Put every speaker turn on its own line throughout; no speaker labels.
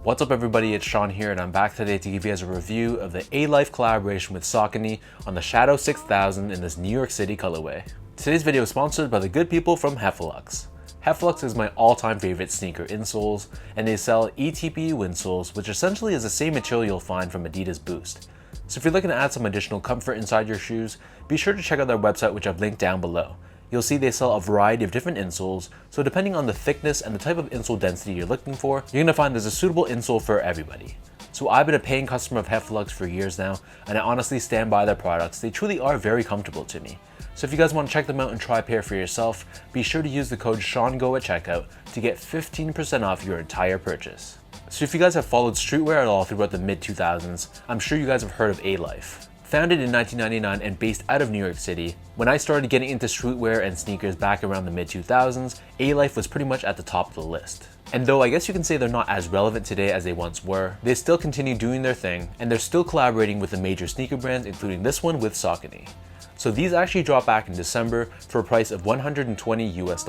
What's up everybody, it's Sean here and I'm back today to give you guys a review of the Alife collaboration with Saucony on the Shadow 6000 in this New York City colorway. Today's video is sponsored by the good people from Heffelux. Heffelux is my all-time favorite sneaker insoles, and they sell eTPU insoles, which essentially is the same material you'll find from Adidas Boost. So if you're looking to add some additional comfort inside your shoes, be sure to check out their website, which I've linked down below. You'll see they sell a variety of different insoles, so depending on the thickness and the type of insole density you're looking for, you're gonna find there's a suitable insole for everybody. So I've been a paying customer of Heffelux for years now, and I honestly stand by their products. They truly are very comfortable to me. So if you guys want to check them out and try a pair for yourself, be sure to use the code SEANGO at checkout to get 15% off your entire purchase. So if you guys have followed streetwear at all throughout the mid-2000s, I'm sure you guys have heard of Alife. Founded in 1999 and based out of New York City, when I started getting into streetwear and sneakers back around the mid-2000s, Alife was pretty much at the top of the list. And though I guess you can say they're not as relevant today as they once were, they still continue doing their thing, and they're still collaborating with the major sneaker brands, including this one with Saucony. So these actually dropped back in December for a price of $120 US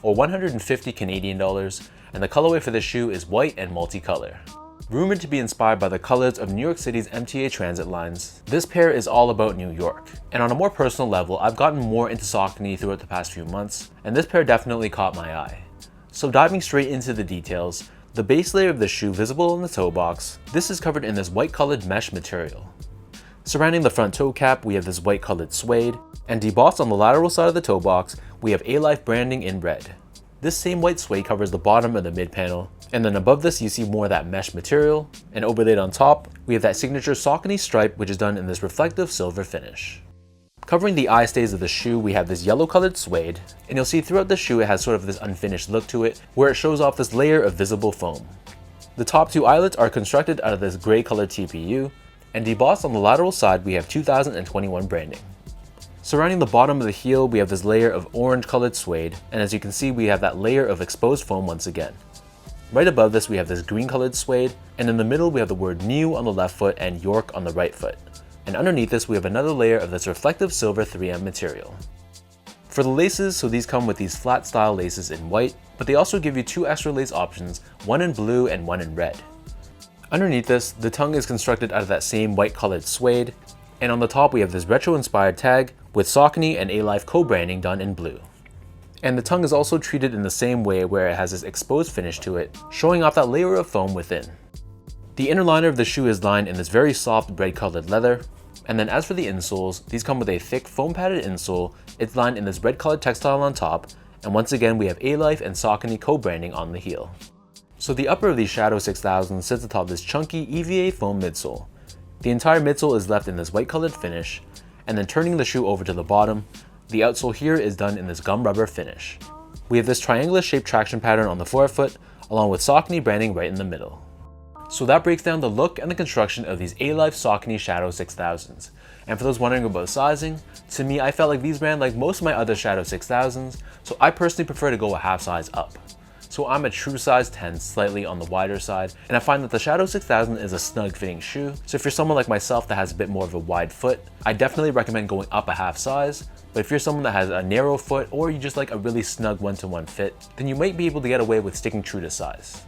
or 150 Canadian dollars, and the colorway for this shoe is white and multicolor. Rumored to be inspired by the colors of New York City's MTA transit lines, this pair is all about New York. And on a more personal level, I've gotten more into Saucony throughout the past few months, and this pair definitely caught my eye. So diving straight into the details, the base layer of the shoe visible in the toe box, this is covered in this white colored mesh material. Surrounding the front toe cap, we have this white colored suede, and debossed on the lateral side of the toe box, we have Alife branding in red. This same white suede covers the bottom of the mid panel, and then above this you see more of that mesh material, and overlaid on top, we have that signature Saucony stripe, which is done in this reflective silver finish. Covering the eye stays of the shoe, we have this yellow colored suede, and you'll see throughout the shoe it has sort of this unfinished look to it, where it shows off this layer of visible foam. The top two eyelets are constructed out of this gray colored TPU, and debossed on the lateral side we have 2021 branding. Surrounding the bottom of the heel, we have this layer of orange colored suede, and as you can see we have that layer of exposed foam once again. Right above this we have this green colored suede, and in the middle we have the word new on the left foot and York on the right foot. And underneath this we have another layer of this reflective silver 3M material. For the laces, so these come with these flat style laces in white, but they also give you two extra lace options, one in blue and one in red. Underneath this, the tongue is constructed out of that same white colored suede, and on the top we have this retro inspired tag with Saucony and Alife co-branding done in blue. And the tongue is also treated in the same way, where it has this exposed finish to it, showing off that layer of foam within. The inner liner of the shoe is lined in this very soft red colored leather, and then as for the insoles, these come with a thick foam padded insole. It's lined in this red colored textile on top, and once again we have Alife and Saucony co-branding on the heel. So the upper of the Shadow 6000 sits atop this chunky EVA foam midsole. The entire midsole is left in this white colored finish, and then turning the shoe over to the bottom, the outsole here is done in this gum rubber finish. We have this triangular shaped traction pattern on the forefoot, along with Saucony branding right in the middle. So that breaks down the look and the construction of these Alife Saucony Shadow 6000s. And for those wondering about sizing, to me I felt like these ran like most of my other Shadow 6000s, so I personally prefer to go a half size up. So I'm a true size 10, slightly on the wider side, and I find that the Shadow 6000 is a snug fitting shoe. So if you're someone like myself that has a bit more of a wide foot, I definitely recommend going up a half size. But if you're someone that has a narrow foot, or you just like a really snug one-to-one fit, then you might be able to get away with sticking true to size.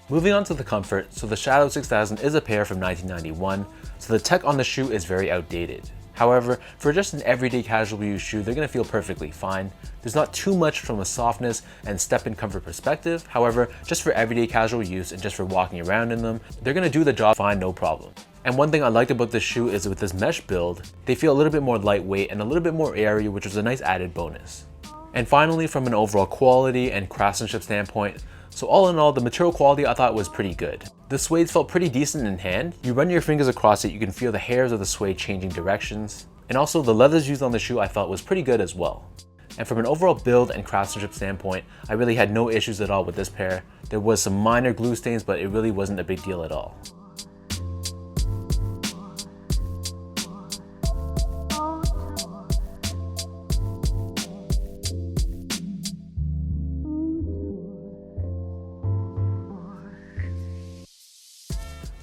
Moving on to the comfort, so the Shadow 6000 is a pair from 1991, so the tech on the shoe is very outdated. However, for just an everyday casual use shoe, they're going to feel perfectly fine. There's not too much from a softness and step-in comfort perspective. However, just for everyday casual use and just for walking around in them, they're going to do the job fine, no problem. And one thing I liked about this shoe is with this mesh build, they feel a little bit more lightweight and a little bit more airy, which was a nice added bonus. And finally, from an overall quality and craftsmanship standpoint, so all in all, the material quality I thought was pretty good. The suede felt pretty decent in hand. You run your fingers across it, you can feel the hairs of the suede changing directions. And also the leathers used on the shoe I felt was pretty good as well. And from an overall build and craftsmanship standpoint, I really had no issues at all with this pair. There was some minor glue stains, but it really wasn't a big deal at all.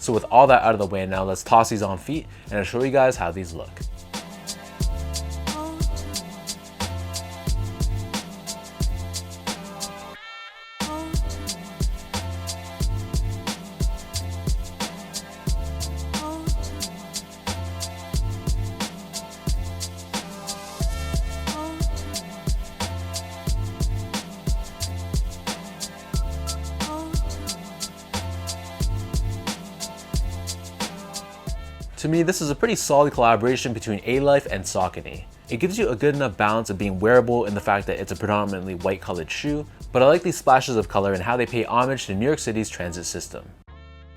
So with all that out of the way now, let's toss these on feet and I'll show you guys how these look. To me, this is a pretty solid collaboration between Alife and Saucony. It gives you a good enough balance of being wearable in the fact that it's a predominantly white colored shoe, but I like these splashes of color and how they pay homage to New York City's transit system.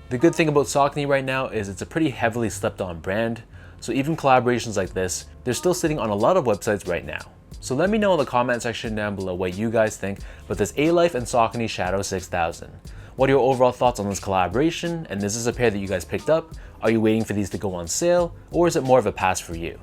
The good thing about Saucony right now is it's a pretty heavily slept on brand, so even collaborations like this, they're still sitting on a lot of websites right now. So let me know in the comment section down below what you guys think about this Alife and Saucony Shadow 6000. What are your overall thoughts on this collaboration, and is this a pair that you guys picked up? Are you waiting for these to go on sale, or is it more of a pass for you?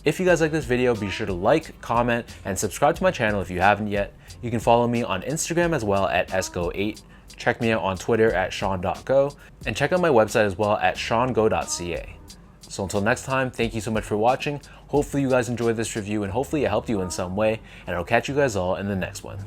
If you guys like this video, be sure to like, comment, and subscribe to my channel if you haven't yet. You can follow me on Instagram as well at esgo8. Check me out on Twitter at sean.go, and check out my website as well at seango.ca. So until next time, thank you so much for watching. Hopefully you guys enjoyed this review and hopefully it helped you in some way, and I'll catch you guys all in the next one.